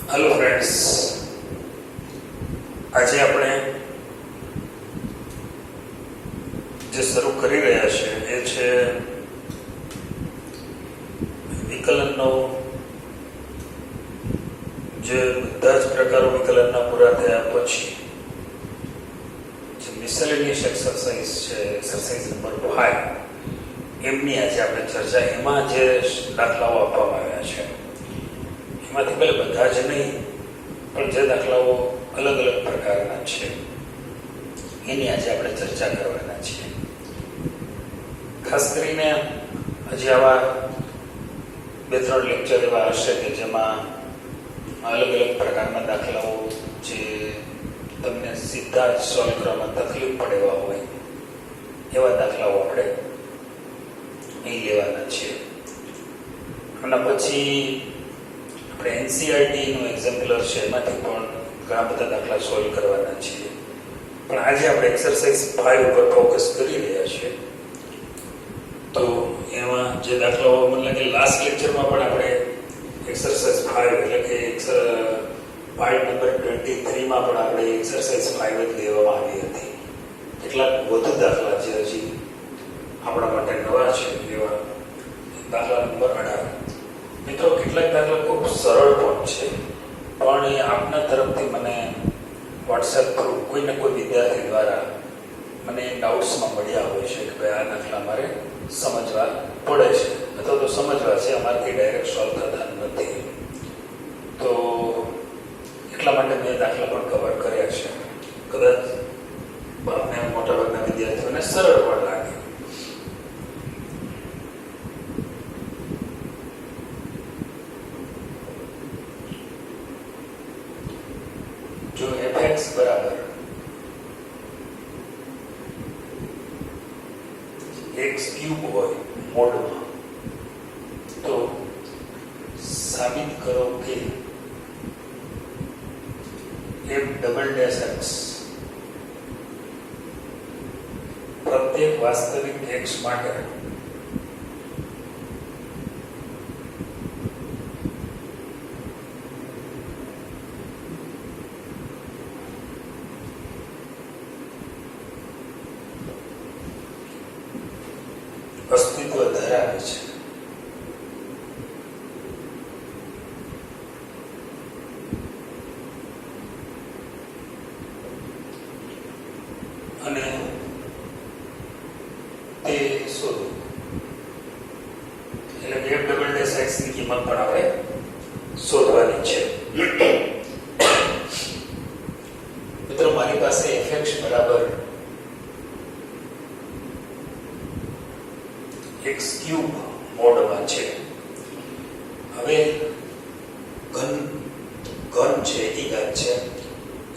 Hello friends, આજે આપણે જે શરૂ કરી રહ્યા છે એ છે વિકલનનો જે બધા જ પ્રકારો વિકલનના પૂરા થયા પછી જે મિસેલેનિયસ એક્સરસાઇઝ છે, એક્સરસાઇઝ નંબર 5, એમની આજે આપણે ચર્ચા. એમાં જે દાખલાઓ આપવામાં આવ્યા છે એમાંથી ભલે બધા જ નહીં, પણ જે દાખલાઓ અલગ અલગ પ્રકારના છે એની આજે આપણે ચર્ચા કરવાના છીએ. ખાસ કરીને હજી આવા 2-3 લેક્ચર એવા હશે કે જેમાં અલગ અલગ પ્રકારના દાખલાઓ જે તમને સીધા જ સોલ્વ કરવામાં તકલીફ પડે એવા હોય એવા દાખલાઓ આપણે અહીં લેવાના છીએ. અને પછી આપણે એનસીઆરટીનું એક્ઝામ્પલર છે એમાંથી પણ ઘણા બધા દાખલા સોલ્વ કરવાના છીએ. પણ આજે આપણે એક્સરસાઇઝ 5 ઉપર ફોકસ કરી રહ્યા છીએ. તો એમાં જે દાખલાઓ મને લાગે લાસ્ટ લેક્ચરમાં પણ આપણે એક્સરસાઇઝ 5 એટલે કે પાર્ટ નંબર 23માં પણ આપણે એક્સરસાઇઝ 5 જ લેવામાં આવી હતી. કેટલાક વધુ દાખલા જે હજી આપણા માટે નવા છે એવા દાખલા નંબર 18. મિત્રો, કેટલાક દાખલા ખૂબ સરળ પણ છે, પણ એ આપના તરફથી મને વોટ્સએપ થ્રુ કોઈને કોઈ વિદ્યાર્થી દ્વારા મને ડાઉટ્સમાં મળ્યા હોય છે કે ભાઈ આ દાખલા મારે સમજવા પડે છે અથવા તો સમજવા છે, અમારાથી ડાયરેક્ટ સોલ્વ થતા નથી. તો એટલા માટે મેં દાખલા પણ કવર કર્યા છે. કદાચ આપને મોટાભાગના વિદ્યાર્થીઓને સરળ પણ લાગે. જો fx બરાબર x³ હોય મોડમાં, તો સાબિત કરો કે f"(x) પ્રત્યેક વાસ્તવિક x માટે અસ્તિત્વ ધરાવે છે. અને તે શોધો. એટલે કે f"(x) ની કિંમત પણ આપણે શોધવાની છે. મિત્રો, મારી પાસે fx બરાબર x³ મોડમાં છે. હવે ઘન છે, એકી ઘાત છે,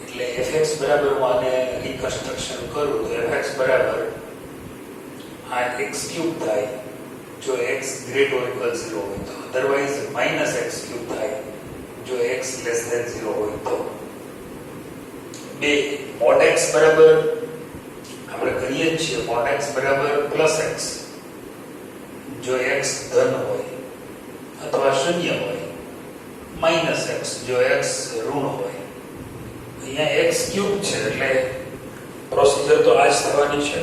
એટલે fx બરાબર હું આને રિકન્સ્ટ્રક્શન કરું તો fx બરાબર આ x³ થાય જો x > 0 હોય તો, અધરવાઇઝ -x³ થાય જો x < 0 હોય તો. mod x બરાબર આપણે કરીએ જ છીએ, mod x બરાબર +x જો x ધન હોય અથવા શૂન્ય હોય, -x જો x ઋણ હોય. અહીંયા x³ છે એટલે પ્રોસિજર તો આ જ થવાની છે.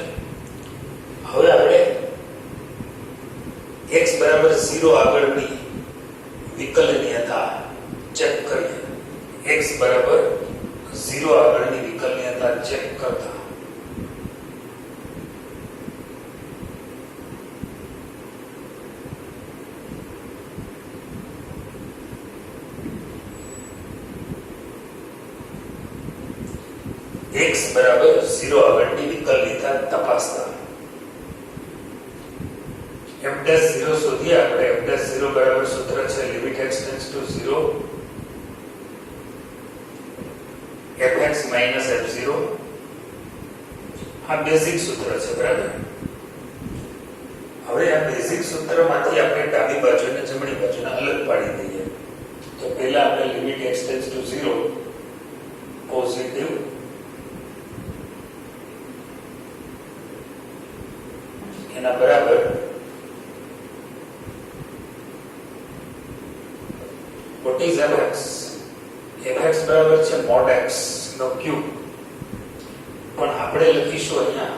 હવે આપણે x બરાબર 0 આગળની વિકલનીયતા ચેક કરીએ. x બરાબર 0 આગળની વિકલનીયતા ચેક કરતા x બરાબર 0 આગળની વિકલનીયતા તપાસતા f'0 શોધીએ આપણે. f'0 બરાબર સૂત્ર છે લિમિટ x → 0 fx - f0. આ બેઝિક સૂત્ર છે, બરાબર. હવે આ બેઝિક સૂત્રમાંથી આપણે ડાબી બાજુ અને જમણી બાજુને અલગ પાડી દઈએ. તો પહેલા આપણે લિમિટ x → 0 પોઝિટિવ એના બરાબર what is fx? fx બરાબર છે mod x નો ક્યુબ, પણ આપણે લખીશું અહીંયા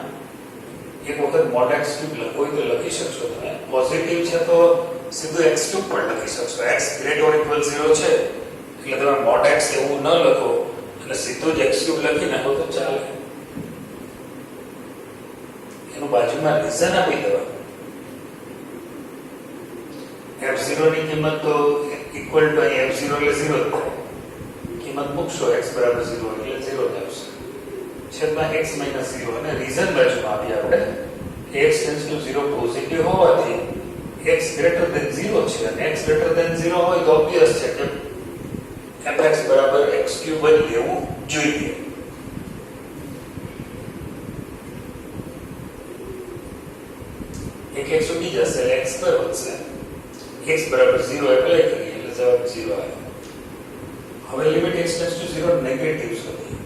એક વખત mod x ક્યુબ લખો તો લખી શકશો તમે. પોઝિટિવ છે તો સીધું x ક્યુબ પણ લખી શકશો. x ગ્રેટર ઓર ઇક્વલ 0 છે એટલે તમે mod x એવું ન લખો અને સીધું જ x ક્યુબ લખી નાખો તો ચાલે. એનું બાજુમાં રીઝન આપી દેવા. f0 ની કિંમત તો ઇક્વલ ટુ f0 એટલે 0 જ થાય. કિંમત મૂકશો x બરાબર 0 એટલે 0 જ આવશે. છેદમાં x માઈનસ 0 અને રીઝન બાજુમાં આપી આપણે x ટેન્ડ્સ ટુ 0 પોઝિટિવ હોવાથી x ગ્રેટર ધેન 0 છે અને x ગ્રેટર ધેન 0 હોય તો ઓબ્વિયસ છે કે fx બરાબર x ક્યુબ જ લેવું જોઈએ. એક x ઉડી જશે x સ્ક્વેર વધશે. x બરાબર 0 એપ્લાય કરીએ એટલે જવાબ 0 આવે. હવે limit x tends to 0 negative સુધી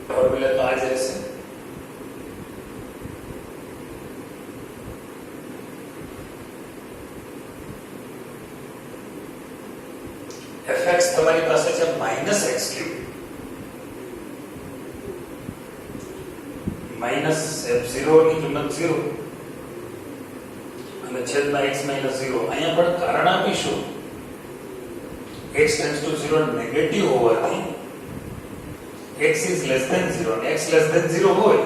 ફોર્મ્યુલા તો આ જ રહેશે. fx તમારી પાસે છે minus x cube minus f0 ની કિંમત 0 અને છેદમાં x માઈનસ 0. અહીંયા પણ કારણ આપીશું x ટેન્ડ્સ ટુ 0 નેગેટિવ હોવાથી x is less than 0 અને x less than 0 હોય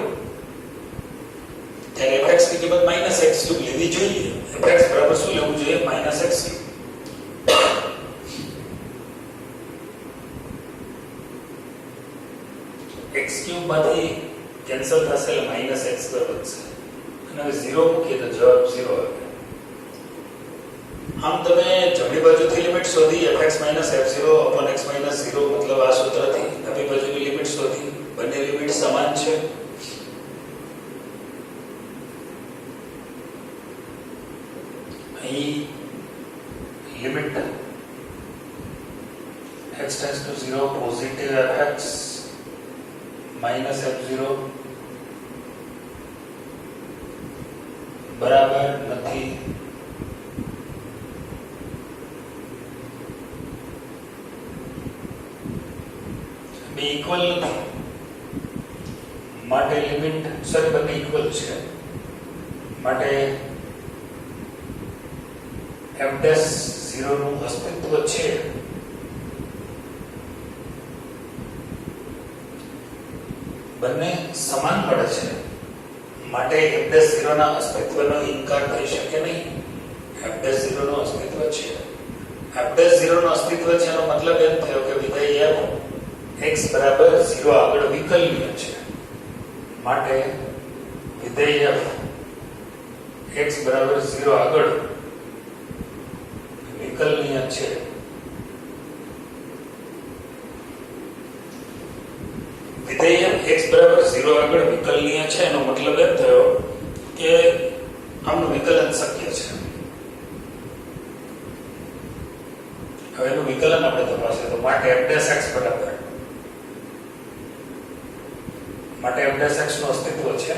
ત્યારે fx ની કિંમત માઈનસ x ક્યુબ લેવી જોઈએ. fx બરાબર શું લેવું જોઈએ? Minus x cube. x cube માંથી કેન્સલ થશે એટલે માઈનસ x સ્ક્વેર વધશે અને હવે 0 મૂકીએ તો જવાબ 0 આવે. આમ તમે જમણી બાજુથી લિમિટ શોધી fx f0 upon x 0 મતલબ આ સૂત્રથી ડાબી બાજુની લિમિટ શોધી. બંને લિમિટ સમાન છે. અહીં limit x tends to 0 positive fx f0 બરાબર નથી. બે ઇક્વલ નથી માટે લિમિટ સોરી બંને ઇક્વલ છે માટે f'0 નું અસ્તિત્વ છે. બંને સમાન પડે છે માટે f'0 ના અસ્તિત્વનો ઇનકાર થઈ શકે નહીં. f'0 નું અસ્તિત્વ છે. f'0 નું અસ્તિત્વ છે એનો મતલબ એમ થયો કે વિધેય x બરાબર 0 આગળ વિકલનીય છે માટે વિધેય x બરાબર 0 આગળ વિકલનીય છે. વિધેય x બરાબર 0 આગળ વિકલનીય છે એનો મતલબ એમ થયો કે આમનું વિકલન શક્ય છે. હવે એનું વિકલન આપણે તપાસીએ તો માટે f'(x) બરાબર માટે f'(x) નું અસ્તિત્વ છે.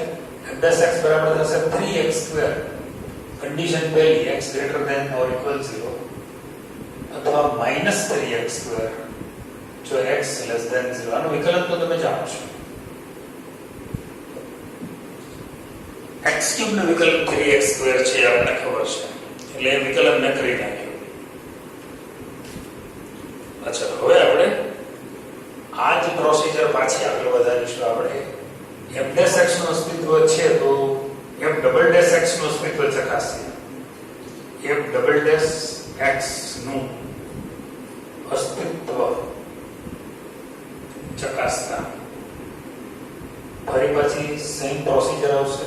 f'(x) બરાબર થશે 3x². કન્ડિશન પહેલી x greater than or equal 0 અથવા -3x² જો x લેસ ધેન 0. આનું વિકલન તો તમે જાણો છો. x³ નું વિકલન 3x² છે આપણને ખબર છે એટલે એ વિકલન ન કરી નાખ્યું. અચ્છા હવે આપણે આ જ પ્રોસિજર પાછી આગળ વધારીશું. આપણે f'(x) નું અસ્તિત્વ છે તો f'(x) નું અસ્તિત્વ ચકાસીએ. f'(x) નું અસ્તિત્વ ચકાસતા ફરી પછી સેમ પ્રોસિજર આવશે.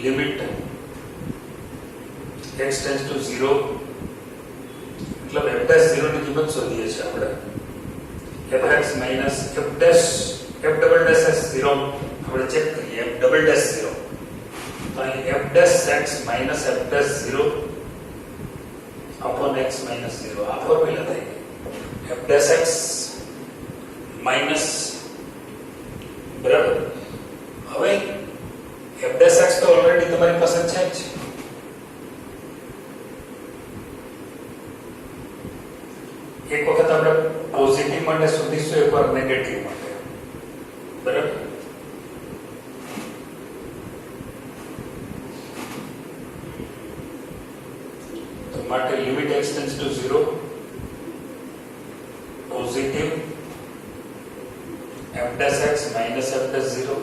લિમિટ x ટેન્ડ્સ ટુ 0 मतलब f'(0) ની કિંમત શોધીએ છીએ આપણે. fx માઈનસ f'(0) આપણે ચેક કરીએ. f'(0) તો અહીં f'(x) minus f'(0) upon x minus 0 આ ફોર્મ્યુલા થઈ ગઈ. f'(x) માઈનસ બરાબર. હવે f'(x) તો ઓલરેડી તમારી પાસે છે જ એક વખત આપણે પોઝિટિવ માટે શોધીશું, એકવાર નેગેટિવ માટે. બરાબર? તો માટે limit x tends to 0 positive f dash x minus f dash 0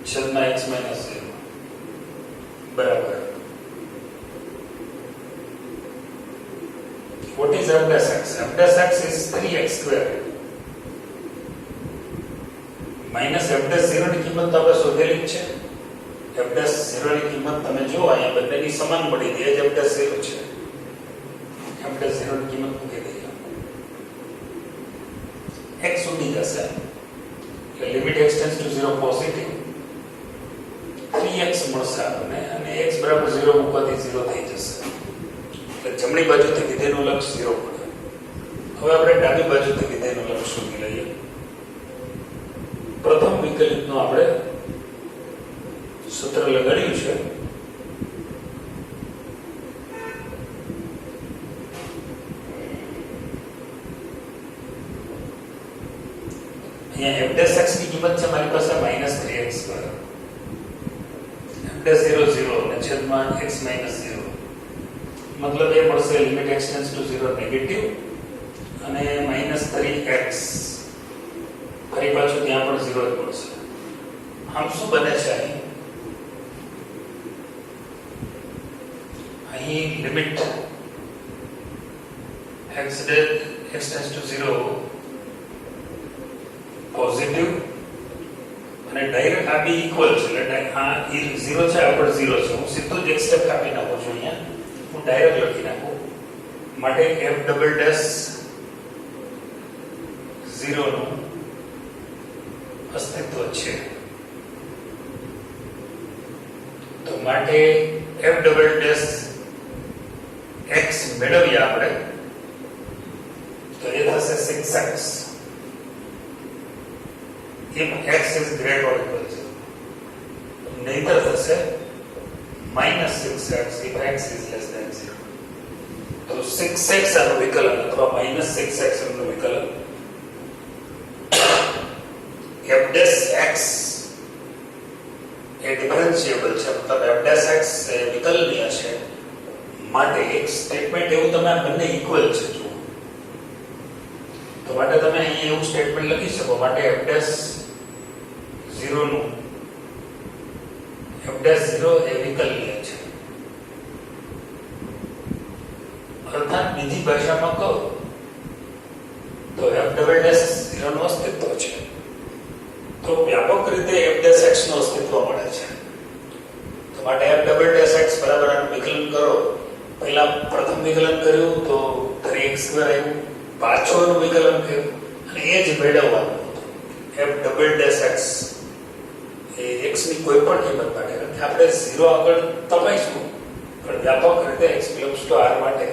છેદમાં x minus 0 બરાબર. What is f dash x? F dash x is 3x square minus f dash 0 ની કિંમત તો આપણે શોધેલી જ છે. f dash 0 ની કિંમત તમે જો અહીંયા બંનેની સમાન મળી દે f dash 0 છે. f dash 0 ની કિંમત મૂકી દઈએ. x ઉડી જશે એટલે limit x tends to 0 positive 3x મળશે આપણને અને x બરાબર 0 મૂકવાથી 0 થઈ જશે. જમણી બાજુથી વિધેયનું લક્ષ 0 પડે. હવે આપણે ડાબી બાજુથી વિધેયનું લક્ષ શોધી લઈએ. પ્રથમ વિકલિતનું આપણે સૂત્ર લગાડ્યું છે. અહીંયા f dash x ની કિંમત છે મારી પાસે -3x બરાબર. f dash 0 0 અને છેદમાં x -0 मतलब ये મળશે limit x tends to 0 negative અને -3x ફરી પાછું ત્યાં પણ 0 જ મળશે. આમ શું બને છે અહીં limit x tends to 0 positive અને ડાયરેક્ટ આ બી ઇક્વલ છે એટલે આ 0 છે આ પણ 0 છે. હું સીધું જ એક સ્ટેપ કાપી નાખું છું અહીંયા. હું ડાયરેક્ટ લખી નાખું માટે f ડબલ ડેશ 0 નું અસ્તિત્વ છે. તો માટે f ડબલ ડેશ x મેળવીએ આપણે તો એ થશે 6x if x is greater or equal to 0. નહીતર થશે -6x if x is less than 0. તો 6x આનું વિકલન અથવા -6x નું વિકલન f dash x એ ડિફરન્શિયેબલ છે મતલબ f dash x એ વિકલનીય છે માટે એક સ્ટેટમેન્ટ એવું તમે આ બંને ઇક્વલ છે જો તો માટે તમે અહીં એવું સ્ટેટમેન્ટ લખી શકો માટે f dash 0 નું f dash 0 એ વિકલનીય છે. અર્થાત બીજી ભાષામાં કહો તો f ડબલ ડેશ 0 નું અસ્તિત્વ છે. તો વ્યાપક રીતે f dash x નું અસ્તિત્વ મળે છે. તો માટે f ડબલ ડેશ x બરાબર આનું વિકલન કરો. પહેલા પ્રથમ વિકલન કર્યું તો 3x સ્ક્વેર આવ્યું, પાછળનું વિકલન કર્યું અને એ જ મેળવવાનું હતું f ડબલ ડેશ x એ x ની કોઈ પણ કિંમત માટે કારણ કે આપણે 0 આગળ તપાઈશું પણ વ્યાપક રીતે x belongs to r માટે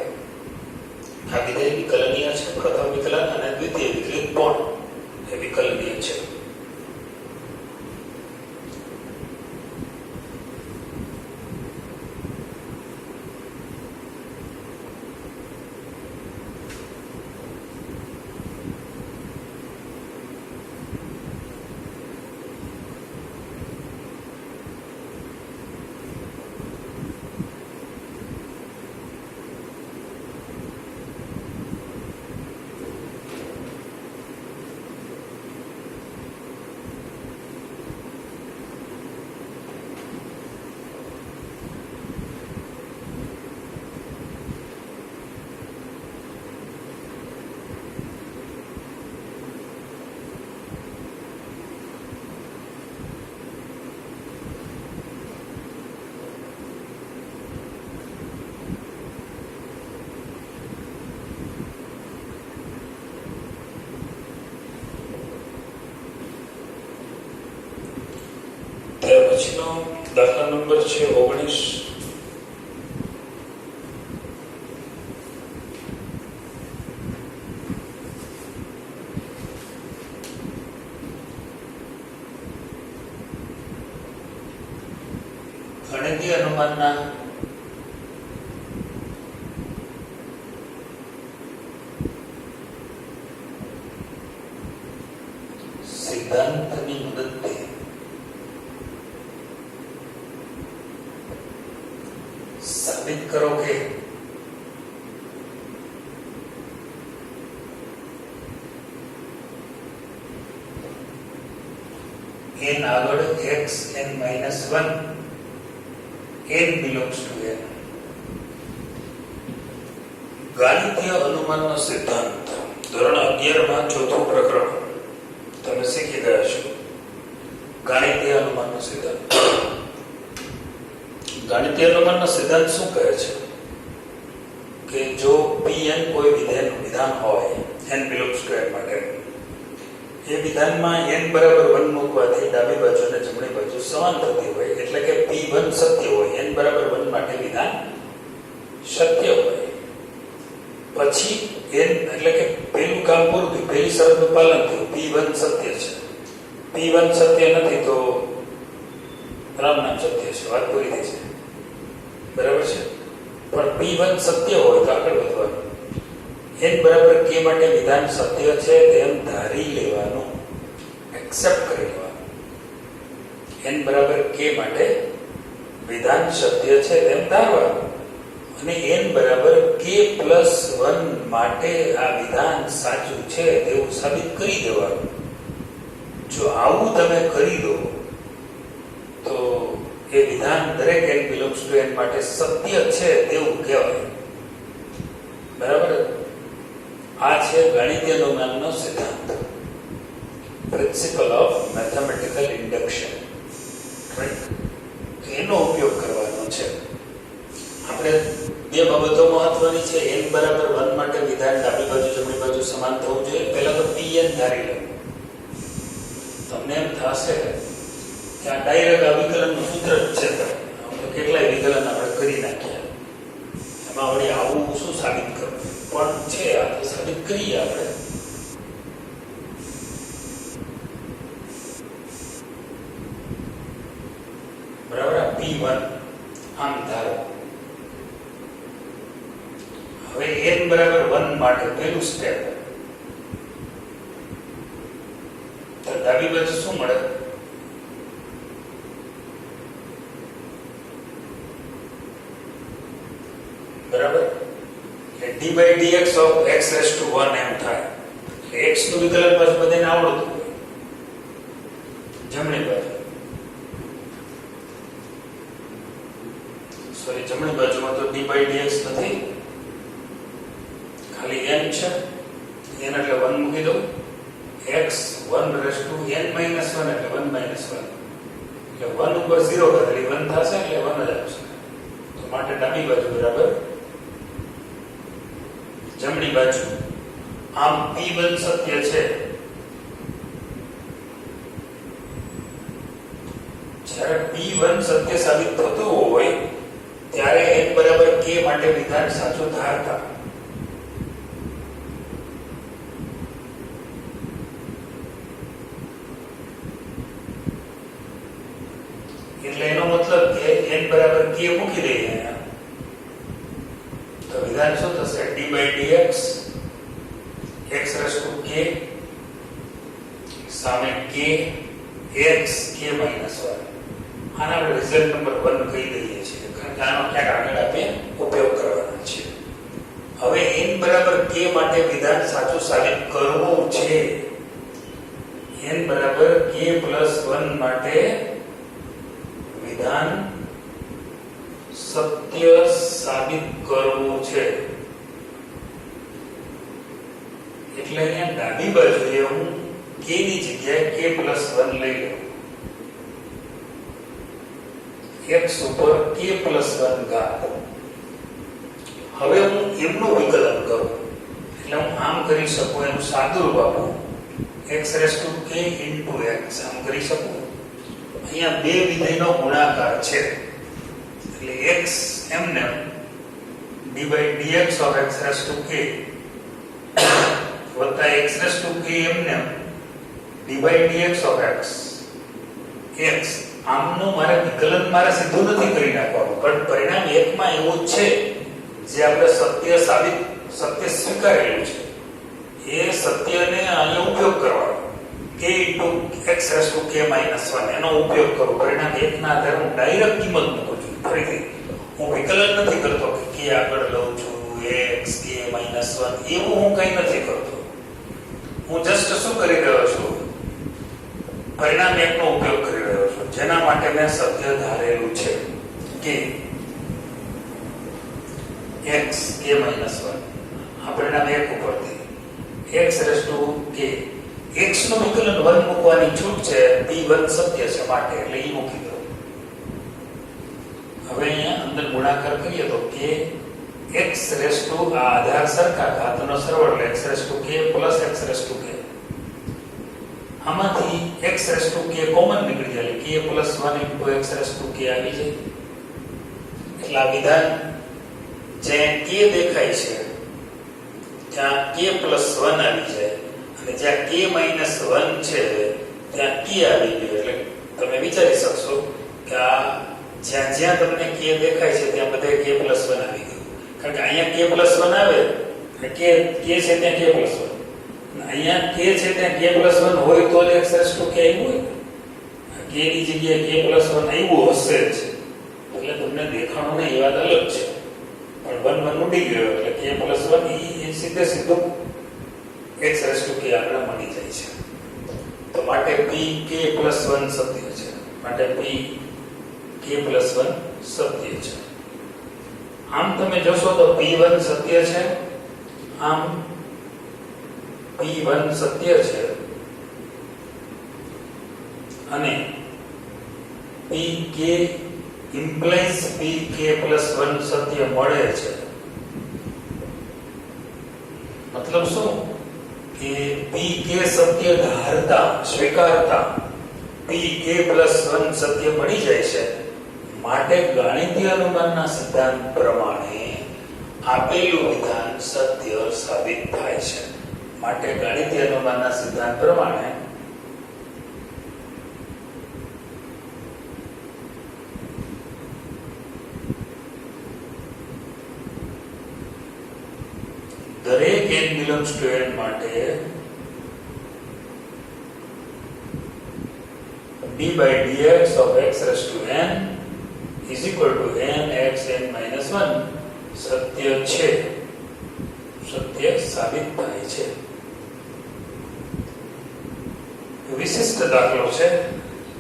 આ વિધેય વિકલનીય છે. પ્રથમ વિકલન અને દ્વિતીય વિકલિત પણ એ વિકલનીય છે. ત્યાર પછીનો દાખલા નંબર છે 19. ગણિતીય અનુમાનના સાબિત કરો કે n આગળ x n - 1 n belongs to n. ગાણિતીય અનુમાનનો સિદ્ધાંત ધોરણ 11 માં ચોથું પ્રકરણ તમે શીખી ગયા છો. ગાણિતીય અનુમાનનો સિદ્ધાંત. ગાણિતીય અનુમાનનો સિદ્ધાંત શું કહે છે કે જો pn કોઈ વિધેયનું વિધાન હોય n belongs to n માટે, એ વિધાનમાં n બરાબર 1 મૂકવાથી ડાબી બાજુ અને જમણી બાજુ સમાન થતી હોય, એટલે કે p1 સત્ય હોય, n બરાબર 1 માટે વિધાન સત્ય હોય, પછી n એટલે કે પહેલું કામ પૂરું થયું, પહેલી શરતનું પાલન થયું, p1 સત્ય છે. p1 સત્ય નથી તો રામ નામ સત્ય છે, વાત પૂરી થઈ છે. બરાબર છે. પણ p1 સત્ય હોય તો આગળ વધવાનું. n બરાબર k માટે વિધાન સત્ય છે તેમ ધારી લેવાનું, એક્સેપ્ટ કરી લેવાનું. n બરાબર k માટે વિધાન સત્ય છે તેમ ધારવાનું અને n બરાબર k + 1 માટે આ વિધાન સાચું છે તેવું સાબિત કરી દેવાનું. જો આવું તમે કરી દો તો એ વિધાન દરેક n belongs to n માટે સત્ય છે તેવું કહેવાય. બરાબર. આ છે ગાણિતીય અનુમાનનો સિદ્ધાંત, principal of mathematical induction. Right. એનો ઉપયોગ કરવાનો છે. આપણે બે બાબતો મહત્વની છે. n બરાબર 1 માટે વિધાન ડાબી બાજુ જમણી બાજુ સમાન થવું જોઈએ. પહેલા તો pn ધારી લો. તમને એમ થશે કે આ ડાયરેક્ટ આ વિકલનનું સૂત્ર જ છે, તો કેટલાય વિકલન આપણે કરી નાખ્યા, એમાં વળી આવું શું સાબિત કરવું? પણ છે આ તો સાબિત કરીએ આપણે. બરાબર. p1 આમ ધારો. હવે n બરાબર 1 માટે પહેલું સ્ટેપ, તો ડાબી બાજુ શું મળે? બરાબર. d/dx of x raised to 1 એમ થાય. x નું વિકલન પાછું બધાને આવડતું હોય. જમણી બાજુ જમણી બાજુમાં તો d/dx નથી, ખાલી n છે. n એટલે 1 મૂકી દો. x 1 raised to n - 1 એટલે 1 - 1 એટલે 1 ઉપર 0 બદલી 1 થશે એટલે 1 જ આવશે. તો માટે ડાબી બાજુ બરાબર જમણી બાજુ. આમ p1 સત્ય છે. જ્યારે p1 સત્ય સાબિત થતું હોય ત્યારે n બરાબર k માટે વિધાન સાચું ધારતા. એટલે એનો મતલબ કે n બરાબર k મૂકી દઈએ તો વિધાન શું થશે? d/dx x raised to k સામે k x k - 1. આના આપણે રિઝલ્ટ નંબર 1 કહી દઈએ છીએ, કારણ કે આનો ક્યાંક આગળ આપણે ઉપયોગ કરવાનો છે. હવે n બરાબર k માટે વિધાન સાચું સાબિત કરવું છે. n બરાબર k + 1 માટે વિધાન સત્ય સાબિત કરવું છે. એટલે અહીંયા ડાબી બાજુએ હું k ની જગ્યાએ k + 1 લઈ લઉં. x ઉપર k + 1 ઘાત. હવે હું એમનું વિકલન કરું એટલે હું આમ કરી શકું, એનું સાદુરૂપ આપું, x raised to k * x આમ કરી શકું. અહીંયા બે વિધેયનો ગુણાકાર છે એટલે x એમને d/dx of x raised to k વત્તા x raised to k એમને d/dx of x x. આમનું મારે વિકલન મારે સીધું નથી કરી નાખવાનું, પણ પરિણામ એકમાં એવું જ છે જે આપણે સત્ય સ્વીકારેલું છે. એ સત્યને અહીંયા ઉપયોગ કરવાનો. k * x raised to k - 1 એનો ઉપયોગ કરું. પરિણામ 1 ના આધારે હું ડાયરેક્ટ કિંમત મૂકું છું. ફરીથી હું વિકલન નથી કરતો કે કે આગળ લઉં છું x k - 1 એવું હું કંઈ નથી કરતો. હું જસ્ટ શું કરી રહ્યો છું, પરિણામ એકનો ઉપયોગ કરી રહ્યો છું, જેના માટે મેં સત્ય ધારેલું છે કે x k - 1 આ પરિણામ એક ઉપરથી x k x નું વિકલન 1 મૂકવાની છૂટ છે, p1 સત્ય છે માટે એટલે એ મૂકી દો. હવે અહીંયા અંદર ગુણાકાર કરીએ તો k x આ આધાર સરખા ઘાતનો સરવાળો x k plus x k આમાંથી x k કોમન નીકળી જાય એટલે k plus 1 into x k આવી જાય. એટલે આ વિધાન જ્યાં k દેખાય છે ત્યાં k plus 1 આવી જાય અને જ્યાં k minus 1 છે ત્યાં k આવી ગયું. એટલે તમે વિચારી શકશો કે આ જ્યાં જ્યાં તમને k દેખાય છે ત્યાં બધે k plus 1 આવી ગયું. કારણ કે અહીંયા k plus 1 આવે એટલે k છે ત્યાં k plus 1, અહીંયા k છે ત્યાં k plus 1 હોય તો x k આવ્યું હોય, k ની જગ્યાએ k plus 1 આવ્યું હશે જ. એટલે તમને દેખાણું ને એ વાત અલગ છે, પણ 1 1 ઉડી ગયો એટલે k plus 1 એ સીધે સીધું x k આગળ મળી જાય છે. તો માટે p k plus 1 સત્ય છે, માટે p k plus 1 સત્ય છે. આમ તમે જોશો તો p1 સત્ય છે, આમ p1 સત્ય છે અને pk implies pk plus 1 સત્ય મળે છે. મતલબ શું કે pk સત્ય ધારતા સ્વીકારતા pk plus 1 સત્ય મળી જાય છે. માટે ગાણિતીય અનુમાનના સિદ્ધાંત પ્રમાણે આપેલું વિધાન સત્ય સાબિત થાય છે. માટે ગાણિતીય અનુમાનના સિદ્ધાંત પ્રમાણે દરેક n belongs to n માટે d by dx of x raised to n is equal to n x n minus 1 સત્ય છે, સત્ય સાબિત થાય છે. વિશિષ્ટ દાખલો છે,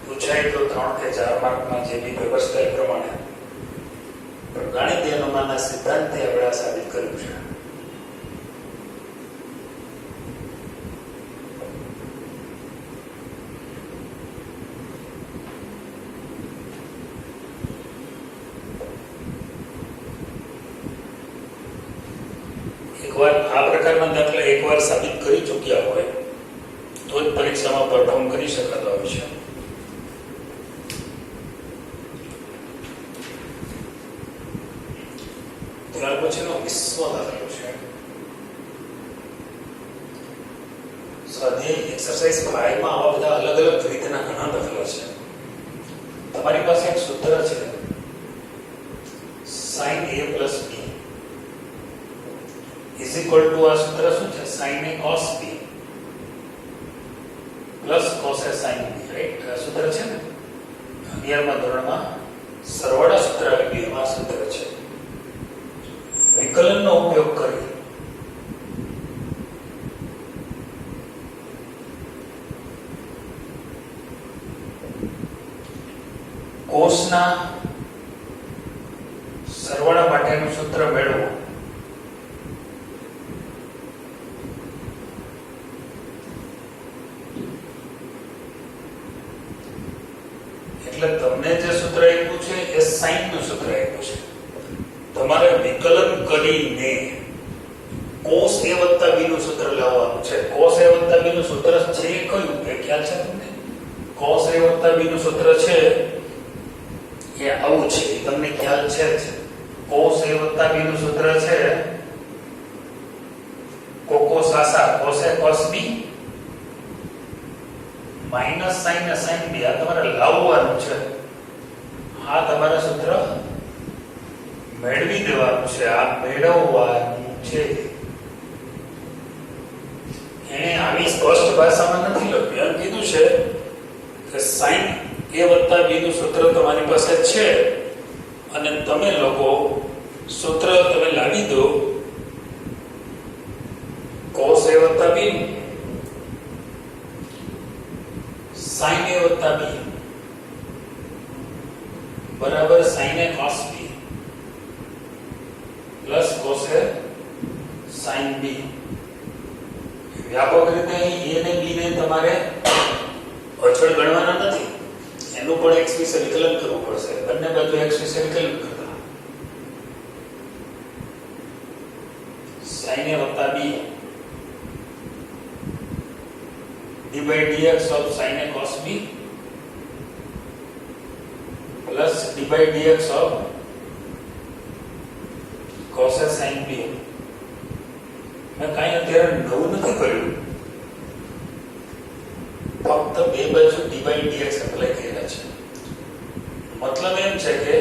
પૂછાય તો 3 કે 4 માર્કમાં જે બી પેપર સ્ટાઇલ પ્રમાણે, પણ ગાણિતીય અનુમાનના સિદ્ધાંતથી આપણે આ સાબિત કર્યું છે. એકવાર આ પ્રકારના દાખલા એકવાર સાબિત કરી ચૂક્યા હોય તો જ પરીક્ષામાં પરફોર્મ કરી શકાતો હોય છે. ત્યાર પછીનો 20મો દાખલો છે. સ્વાધ્યાય એક્સરસાઇઝ 5 માં આવા બધા અલગ અલગ રીતના ઘણા દાખલા છે. તમારી પાસે એક સૂત્ર છે sin a plus b is equal to આ સૂત્ર શું છે, sin a cos b plus cos a sin b, right? આ સૂત્ર છે ને 11મા ધોરણમાં સરવાળા સૂત્ર આવી ગયું, આ સૂત્ર છે. વિકલનનો ઉપયોગ કરી કોસના સરવાળા માટેનું સૂત્ર મેળવો. એટલે તમને જે સૂત્ર આપ્યું છે એ sin નું સૂત્ર આપ્યું છે. તમારે વિકલન કરીને cos a + b નું સૂત્ર લાવવાનું છે. cos a + b નું સૂત્ર છે કયું એ ખ્યાલ છે તમને? cos a + b નું સૂત્ર છે એ આવું છે, તમને ખ્યાલ છે જ. cos a + b નું સૂત્ર છે cos a cos a cos b minus sin a sin b. આ તમારે લાવવાનું છે, આ તમારે સૂત્ર મેળવી દેવાનું છે, આ મેળવવાનું છે. એને આવી સ્પષ્ટ ભાષામાં નથી લખ્યું, એમ કીધું છે કે sin a + b નું સૂત્ર તમારી પાસે છે અને તમે લોકો સૂત્ર તમે લાવી દો cos a વત્તા b sin a વત્તા b બરાબર sin a cos b plus cos a sin b. વ્યાપક રીતે અહીં a ને b ને તમારે અચળ ગણવાના નથી, એનું પણ x વિશે વિકલન કરવું પડશે. બંને બાજુ x વિશે વિકલન કરતા sin a વત્તા b d by dx of sin a cos b plus d by dx of cos a sin b. મેં કાંઈ અત્યારે નવું નથી કર્યું, ફક્ત બે બાજુ d by dx એપ્લાય કર્યા છે. મતલબ એમ છે કે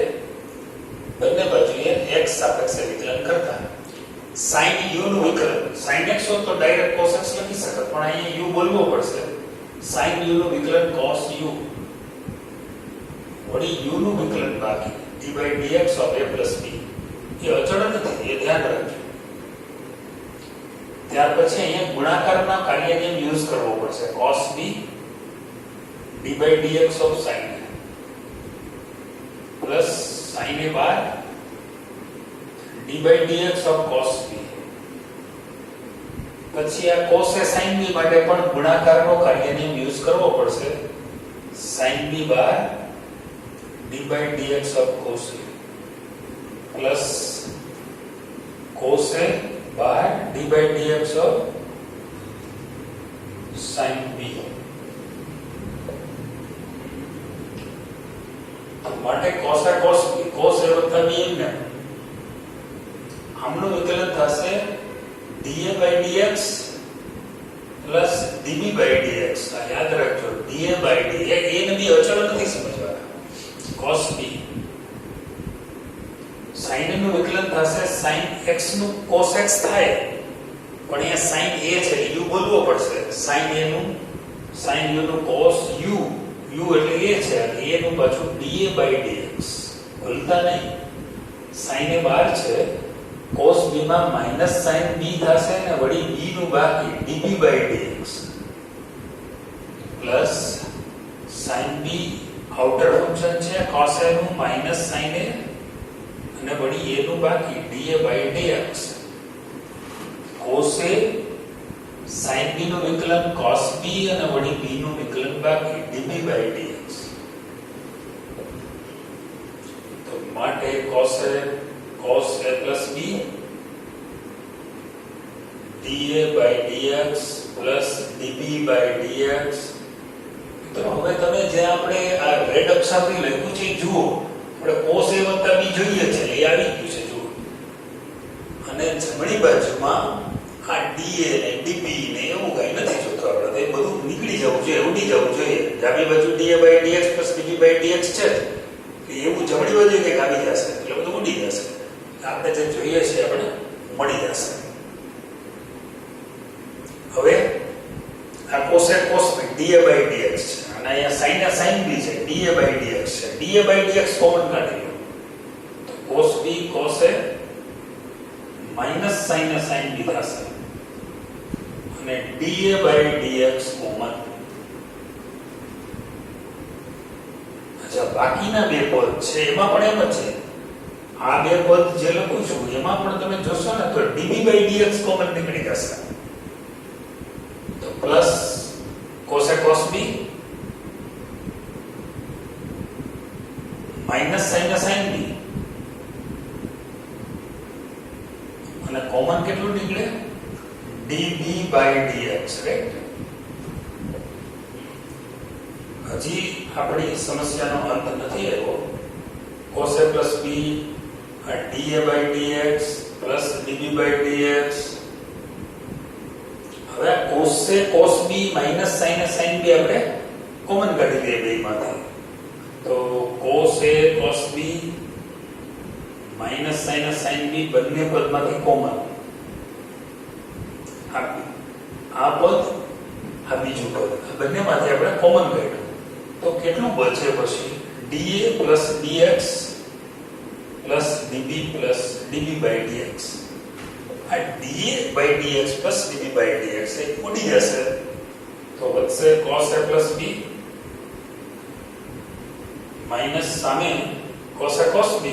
બંને બાજુએ x સાપેક્ષે વિકલન કરતા sin u નું વિકલન, sin x હોત તો ડાયરેક્ટ cos x લખી શકત, પણ અહીંયા u બોલવો પડશે. sin u નું વિકલન cos u વળી u નું વિકલન બાકી d by dx of a plus b. એ અચળ નથી, એ ધ્યાન રાખજો. ત્યાર પછી અહીંયા ગુણાકારના કાર્યને યુઝ કરવો પડશે. cos b d by dx of sin a plus sin a bar d by dx of cos b. પછી આ cos a sin b માટે પણ ગુણાકારનો કાર્યને યુઝ કરવો પડશે. sin b bar d by dx of cos a plus cos a bar d by dx of sin b. માટે cos a cos b cos a વત્તા b ને આમનું વિકલન થશે dA by dx plus dB by dx. આ યાદ રાખજો, dA by dx a ને b અચળ નથી સમજવાના. cos b sin નું વિકલન થશે sin x નું cos x થાય, પણ અહીંયા sin a છે, u બોલવો પડશે. sin a નું sin u નું cos u, u એટલે a છે, a નું પાછું dA by dx. ભૂલતા નહીં, sin a બાર છે, cos b માં માઈનસ sin b થશે ને વળી b નું બાકી dB by dx plus sin b outer function છે, cos a નું માઈનસ sin a અને વળી a નું બાકી dA by dx. cos a sin b નું વિકલન cos b અને વળી b નું વિકલન બાકી dB by dx. તો માટે cos a plus b dA by dx plus dB by dx. તો હવે તમે જે આપણે આ રેડ અક્ષરથી લખ્યું છે જુઓ, આપણે cos a વત્તા b જોઈએ છે, એ આવી ગયું છે જુઓ. અને જમણી બાજુમાં આ dA ને dB ને એવું કઈ નથી જોતો આપણે, એ બધું નીકળી જવું જોઈએ, ઉડી જવું જોઈએ. ડાબી બાજુ dA by dx plus dB by dx છે, એવું જમણી બાજુ કંઈક આવી જશે એટલે બધું ઉડી જશે. આપણે જે જોઈએ છે આપણે મળી જશે. હવે આ cos a cos b dA by dx છે અને અહીંયા sin a sin b છે, dA by dx છે. dA by dx કોમન કાઢી લો તો cos b cos a minus sin a sin b થશે અને dA by dx કોમન. અચ્છા, બાકીના બે પદ છે એમાં પણ એમ જ છે. આ બે પદ જે લખું છું એમાં પણ તમે જોશો ને તો dB by dx કોમન નીકળી જશે. તો plus cos a cos b minus sin a sin b અને કોમન કેટલું નીકળે dB by dx, રાઈટ. હજી આપણી સમસ્યાનો અંત નથી આવ્યો. cos a plus b dA by dx plus dB by dx. હવે cos a cos b minus sin a sin b આપણે કોમન કાઢી દઈએ બેમાંથી. તો cos a cos b minus sin a sin b બંને પદમાંથી કોમન. આ પદ આ બીજું પદ, આ બંનેમાંથી આપણે કોમન કાઢ્યું તો કેટલું બચે પછી dA plus dx plus DB plus DB by DX. આ DA by DX plus DB by DX એ ઉડી જશે તો વધશે cos a plus B minus સામે cos a cos b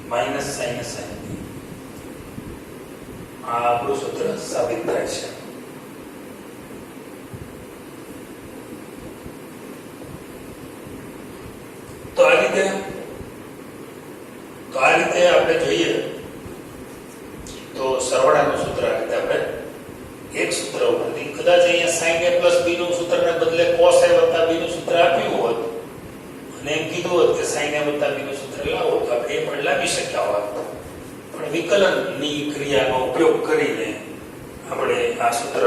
minus sin a sin b. આ આપણું સૂત્ર સાબિત થાય છે. તો આ રીતે આપણે જોઈએ તો સરવાળાનું સૂત્ર આ રીતે આપણે એક સૂત્ર ઉપરથી કદાચ અહીંયા sin a plus b નું સૂત્રને બદલે cos a વત્તા b નું સૂત્ર આપ્યું હોત અને એમ કીધું હોત કે sin a વત્તા b નું સૂત્ર લાવો તો આપણે એ પણ લાવી શક્યા હોત. પણ વિકલનની ક્રિયાનો ઉપયોગ કરીને આપણે આ સૂત્ર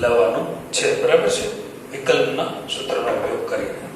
લાવવાનું છે. બરાબર છે? વિકલનના સૂત્રનો ઉપયોગ કરીને